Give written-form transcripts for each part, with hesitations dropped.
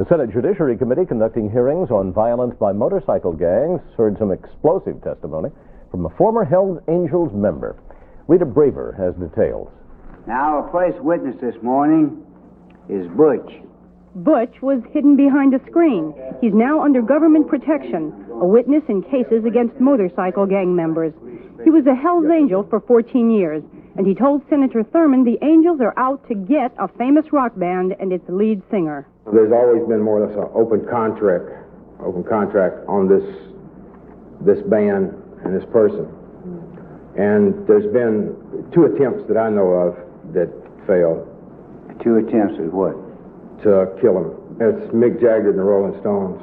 The Senate Judiciary Committee conducting hearings on violence by motorcycle gangs heard some explosive testimony from a former Hells Angels member. Rita Braver has details. Now, our first witness this morning is Butch. Butch was hidden behind a screen. He's now under government protection, a witness in cases against motorcycle gang members. He was a Hells Angel for 14 years, and he told Senator Thurmond the Angels are out to get a famous rock band and its lead singer. There's always been more or less an open contract on this band and this person. And there's been 2 attempts that I know of that failed. 2 attempts at what? To kill him. It's Mick Jagger and the Rolling Stones.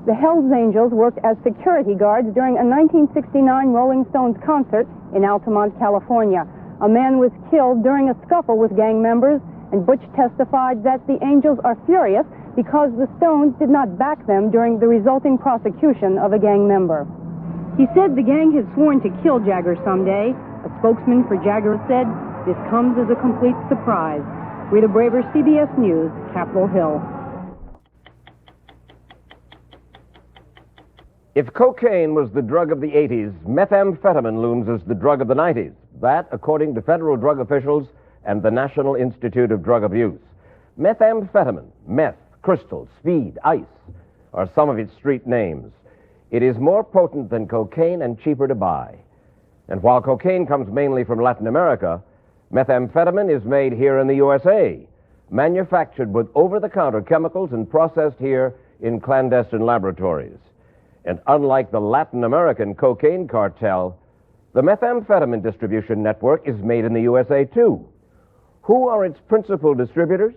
The Hells Angels worked as security guards during a 1969 Rolling Stones concert in Altamont, California. A man was killed during a scuffle with gang members, and Butch testified that the Angels are furious because the Stones did not back them during the resulting prosecution of a gang member. He said the gang had sworn to kill Jagger someday. A spokesman for Jagger said, "This comes as a complete surprise." Rita Braver, CBS News, Capitol Hill. If cocaine was the drug of the 80s, methamphetamine looms as the drug of the 90s. That, according to federal drug officials and the National Institute of Drug Abuse. Methamphetamine, meth, crystal, speed, ice are some of its street names. It is more potent than cocaine and cheaper to buy. And while cocaine comes mainly from Latin America, methamphetamine is made here in the USA, manufactured with over-the-counter chemicals and processed here in clandestine laboratories. And unlike the Latin American cocaine cartel, the methamphetamine distribution network is made in the USA, too. Who are its principal distributors?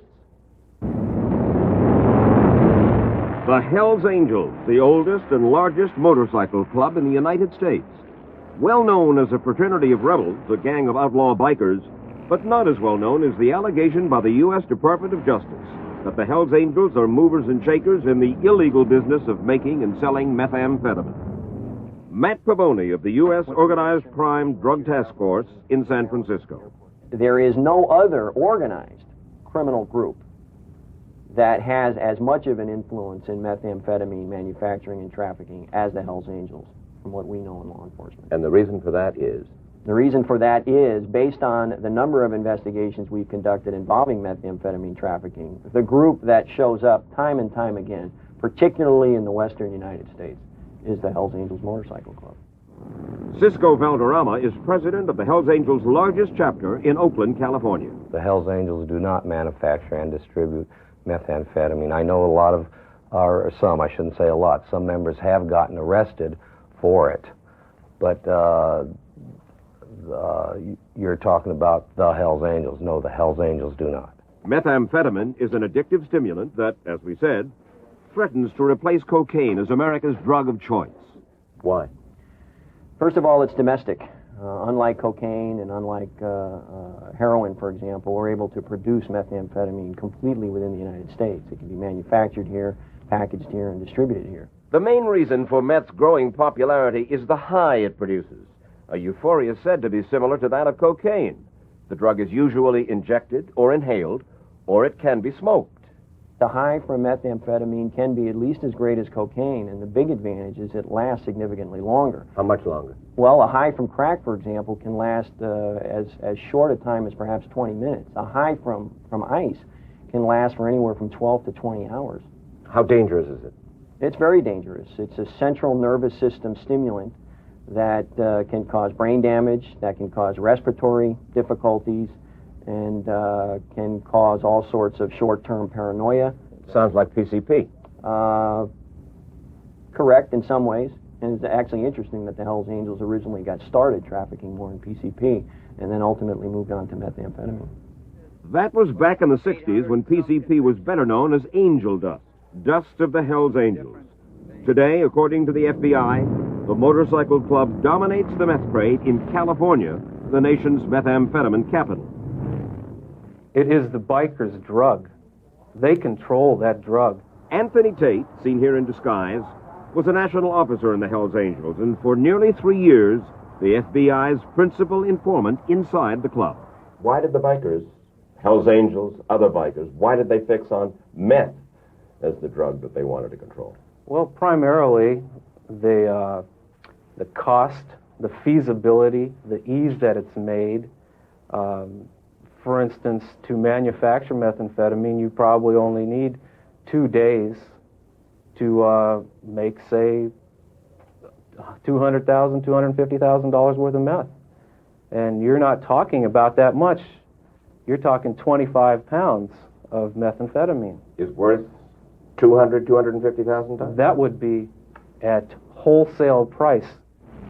The Hells Angels, the oldest and largest motorcycle club in the United States. Well known as a fraternity of rebels, a gang of outlaw bikers, but not as well known as the allegation by the U.S. Department of Justice that the Hells Angels are movers and shakers in the illegal business of making and selling methamphetamine. Matt Pavoni of the U.S. Organized Crime Drug Task Force in San Francisco. There is no other organized criminal group that has as much of an influence in methamphetamine manufacturing and trafficking as the Hells Angels, from what we know in law enforcement. And the reason for that is? The reason for that is, based on the number of investigations we've conducted involving methamphetamine trafficking, the group that shows up time and time again, particularly in the western United States, is the Hells Angels Motorcycle Club. Cisco Valderrama is president of the Hells Angels' largest chapter in Oakland, California. The Hells Angels do not manufacture and distribute methamphetamine. I know a lot of, or some, I shouldn't say a lot, some members have gotten arrested for it. But you're talking about the Hells Angels. No, the Hells Angels do not. Methamphetamine is an addictive stimulant that, as we said, threatens to replace cocaine as America's drug of choice. Why? First of all, it's domestic. Unlike cocaine and unlike heroin, for example, we're able to produce methamphetamine completely within the United States. It can be manufactured here, packaged here, and distributed here. The main reason for meth's growing popularity is the high it produces. A euphoria said to be similar to that of cocaine. The drug is usually injected or inhaled, or it can be smoked. The high from methamphetamine can be at least as great as cocaine, and the big advantage is it lasts significantly longer. How much longer? Well, a high from crack, for example, can last as short a time as perhaps 20 minutes. A high from ice can last for anywhere from 12 to 20 hours. How dangerous is it? It's very dangerous. It's a central nervous system stimulant that can cause brain damage, that can cause respiratory difficulties, and can cause all sorts of short-term paranoia. Sounds like PCP. Correct in some ways. And it's actually interesting that the Hells Angels originally got started trafficking more in PCP and then ultimately moved on to methamphetamine. That was back in the 60s when PCP was better known as angel dust, dust of the Hells Angels. Today, according to the FBI, the motorcycle club dominates the meth trade in California, the nation's methamphetamine capital. It is the biker's drug. They control that drug. Anthony Tate, seen here in disguise, was a national officer in the Hells Angels, and for nearly 3 years, the FBI's principal informant inside the club. Why did the bikers, Hells Angels, other bikers, why did they fix on meth as the drug that they wanted to control? Well, primarily the cost, the feasibility, the ease that it's made. For instance, to manufacture methamphetamine, you probably only need 2 days to make, say, $200,000, $250,000 worth of meth. And you're not talking about that much. You're talking 25 pounds of methamphetamine. Is worth $250,000? That would be at wholesale price.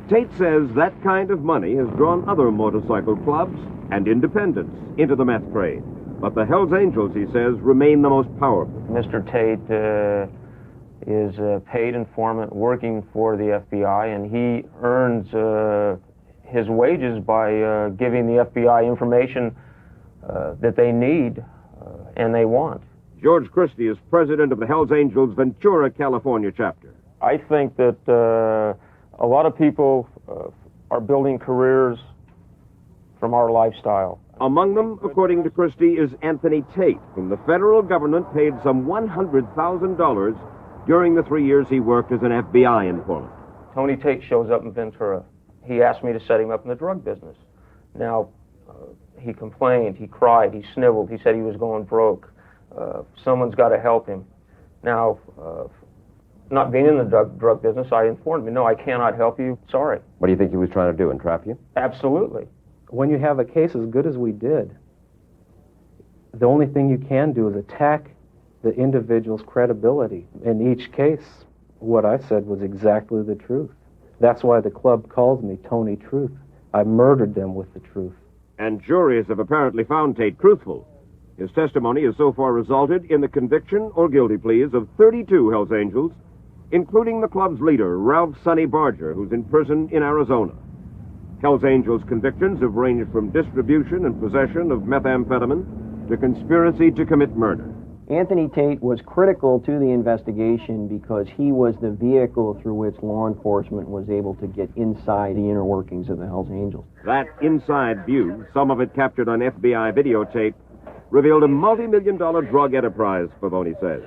Tate says that kind of money has drawn other motorcycle clubs and independents into the meth trade. But the Hells Angels, he says, remain the most powerful. Mr. Tate is a paid informant working for the FBI, and he earns his wages by giving the FBI information that they need and they want. George Christie is president of the Hells Angels Ventura, California chapter. I think that a lot of people are building careers from our lifestyle. Among them, according to Christie, is Anthony Tate, whom the federal government paid some $100,000 during the 3 years he worked as an FBI informant. Tony Tate shows up in Ventura. He asked me to set him up in the drug business. Now, he complained, he cried, he sniveled, he said he was going broke. Someone's got to help him. Now, not being in the drug business, I informed him, no, I cannot help you, sorry. What do you think he was trying to do, entrap you? Absolutely. When you have a case as good as we did, the only thing you can do is attack the individual's credibility. In each case, what I said was exactly the truth. That's why the club calls me Tony Truth. I murdered them with the truth. And juries have apparently found Tate truthful. His testimony has so far resulted in the conviction or guilty pleas of 32 Hells Angels, including the club's leader, Ralph Sonny Barger, who's in prison in Arizona. Hells Angels' convictions have ranged from distribution and possession of methamphetamine to conspiracy to commit murder. Anthony Tate was critical to the investigation because he was the vehicle through which law enforcement was able to get inside the inner workings of the Hells Angels. That inside view, some of it captured on FBI videotape, revealed a multi-million-dollar drug enterprise, Pavoni says.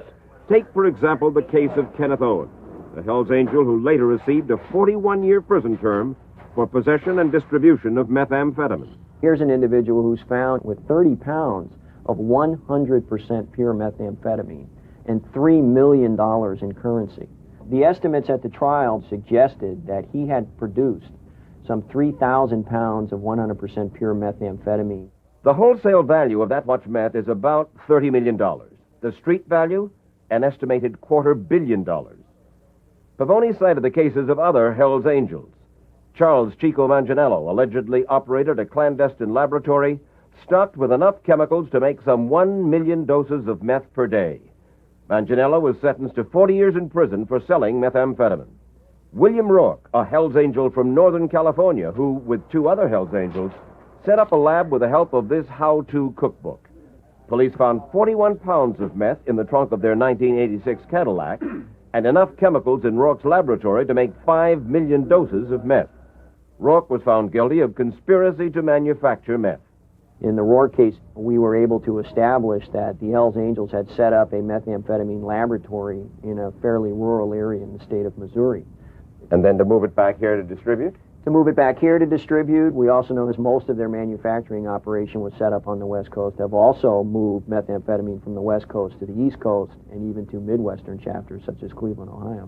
Take, for example, the case of Kenneth Owen, the Hells Angel who later received a 41-year prison term for possession and distribution of methamphetamine. Here's an individual who's found with 30 pounds of 100% pure methamphetamine and $3 million in currency. The estimates at the trial suggested that he had produced some 3,000 pounds of 100% pure methamphetamine. The wholesale value of that much meth is about $30 million. The street value, an estimated $250 million. Pavoni cited the cases of other Hells Angels. Charles Chico Manganiello allegedly operated a clandestine laboratory stocked with enough chemicals to make some 1 million doses of meth per day. Manganiello was sentenced to 40 years in prison for selling methamphetamine. William Rourke, a Hells Angel from Northern California, who, with 2 other Hells Angels, set up a lab with the help of this how-to cookbook. Police found 41 pounds of meth in the trunk of their 1986 Cadillac and enough chemicals in Rourke's laboratory to make 5 million doses of meth. Rourke was found guilty of conspiracy to manufacture meth. In the Rourke case, we were able to establish that the Hells Angels had set up a methamphetamine laboratory in a fairly rural area in the state of Missouri. And then to move it back here to distribute? To move it back here to distribute, we also know that most of their manufacturing operation was set up on the West Coast. They've also moved methamphetamine from the West Coast to the East Coast and even to Midwestern chapters such as Cleveland, Ohio.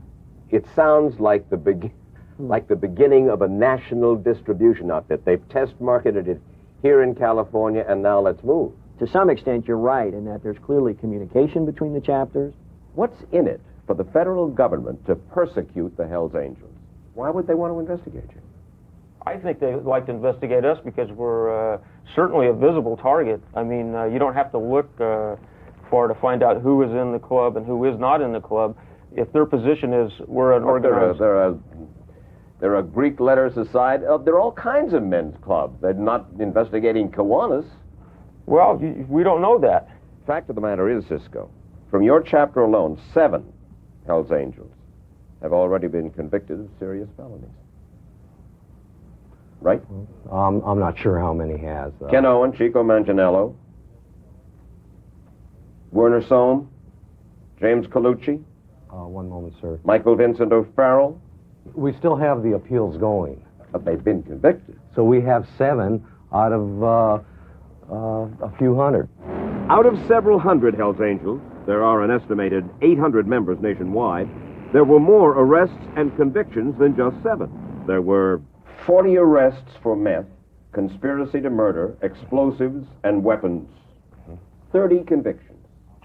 It sounds like the beginning of a national distribution outfit. They've test marketed it here in California, and now let's move. To some extent, you're right in that there's clearly communication between the chapters. What's in it for the federal government to persecute the Hells Angels? Why would they want to investigate you? I think they would like to investigate us because we're certainly a visible target. I mean, you don't have to look far to find out who is in the club and who is not in the club. If their position is we're an organized... There are Greek letters aside. There are all kinds of men's clubs. They're not investigating Kiwanis. Well, we don't know that. Fact of the matter is, Cisco, from your chapter alone, 7 Hells Angels have already been convicted of serious felonies. Right? I'm not sure how many has. Ken Owen, Chico Manganiello, Werner Sohm, James Colucci, One moment, sir. Michael Vincent O'Farrell, We still have the appeals going. but they've been convicted. So we have 7 out of a few hundred. Out of several hundred Hells Angels, there are an estimated 800 members nationwide. There were more arrests and convictions than just 7. There were 40 arrests for meth, conspiracy to murder, explosives, and weapons. 30 convictions.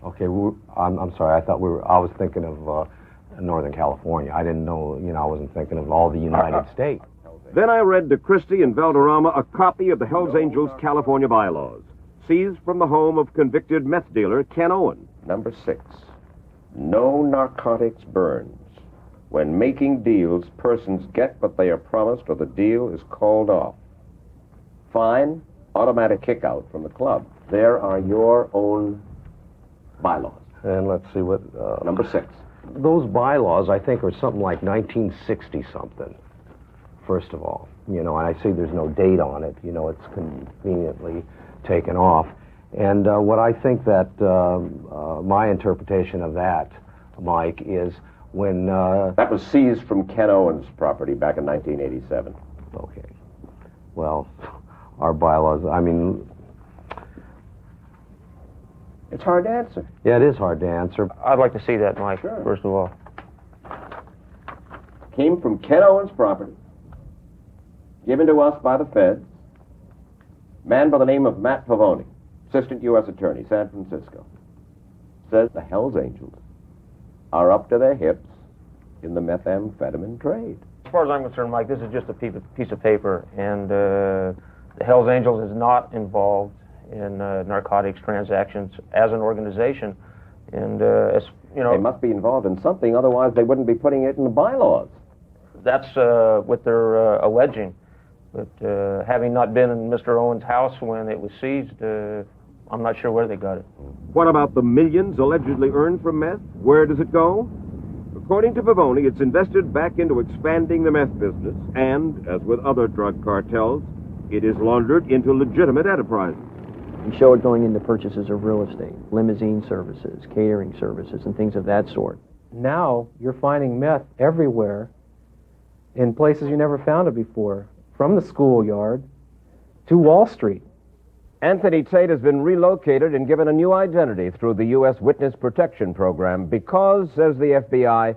Okay, I'm sorry. I was thinking of Northern California. I didn't know. I wasn't thinking of all the United States. Then I read to Christie and Valderrama a copy of the Hells Angels California bylaws, seized from the home of convicted meth dealer Ken Owen. Number 6, no narcotics burns. When making deals, persons get what they are promised or the deal is called off. Fine, automatic kick out from the club. There are your own bylaws. And let's see what... Number 6. Those bylaws, I think, are something like 1960-something, first of all. And I see there's no date on it. It's conveniently taken off. And what I think that my interpretation of that, Mike, is when... That was seized from Ken Owen's property back in 1987. Okay. Well, our bylaws, It's hard to answer. Yeah, it is hard to answer. I'd like to see that, Mike, Sure. first of all. Came from Ken Owen's property, given to us by the feds. Man by the name of Matt Pavoni, Assistant U.S. Attorney, San Francisco, says the Hells Angels are up to their hips in the methamphetamine trade. As far as I'm concerned, Mike, this is just a piece of paper, and the Hells Angels is not involved in narcotics transactions as an organization. And, They must be involved in something, otherwise they wouldn't be putting it in the bylaws. That's what they're alleging. But having not been in Mr. Owen's house when it was seized, I'm not sure where they got it. What about the millions allegedly earned from meth? Where does it go? According to Pavoni, it's invested back into expanding the meth business, and, as with other drug cartels, it is laundered into legitimate enterprises. We show it going into purchases of real estate, limousine services, catering services, and things of that sort. Now you're finding meth everywhere in places you never found it before, from the schoolyard to Wall Street. Anthony Tate has been relocated and given a new identity through the U.S. Witness Protection Program because, says the FBI,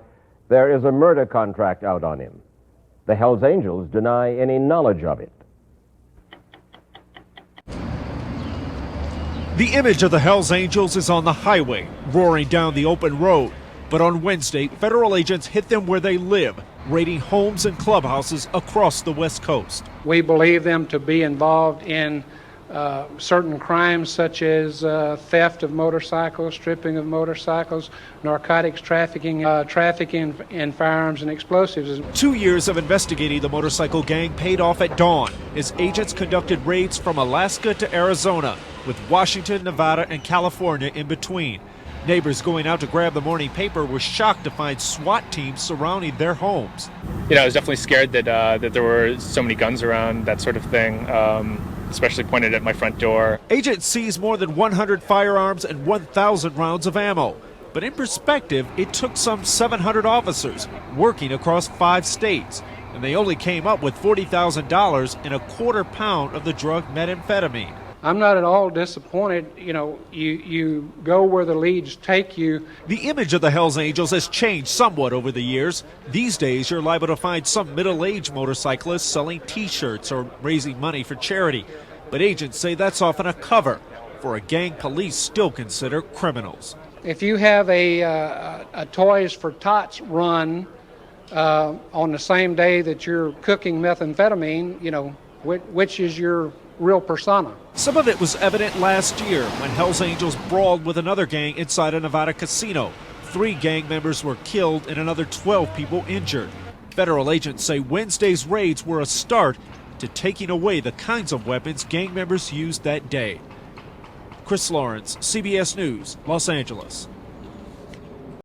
there is a murder contract out on him. The Hells Angels deny any knowledge of it. The image of the Hells Angels is on the highway, roaring down the open road. But on Wednesday, federal agents hit them where they live, raiding homes and clubhouses across the West Coast. We believe them to be involved in certain crimes such as theft of motorcycles, stripping of motorcycles, narcotics trafficking, trafficking in firearms and explosives. 2 years of investigating the motorcycle gang paid off at dawn as agents conducted raids from Alaska to Arizona, with Washington, Nevada, and California in between. Neighbors going out to grab the morning paper were shocked to find SWAT teams surrounding their homes. I was definitely scared that there were so many guns around, that sort of thing, especially pointed at my front door. Agents seized more than 100 firearms and 1,000 rounds of ammo. But in perspective, it took some 700 officers working across 5 states, and they only came up with $40,000 and a quarter pound of the drug methamphetamine. I'm not at all disappointed. You go where the leads take you. The image of the Hells Angels has changed somewhat over the years. These days, you're liable to find some middle-aged motorcyclists selling T-shirts or raising money for charity. But agents say that's often a cover for a gang police still consider criminals. If you have a Toys for Tots run on the same day that you're cooking methamphetamine, which is your real persona? Some of it was evident last year when Hells Angels brawled with another gang inside a Nevada casino. 3 gang members were killed and another 12 people injured. Federal agents say Wednesday's raids were a start to taking away the kinds of weapons gang members used that day. Chris Lawrence, CBS News, Los Angeles.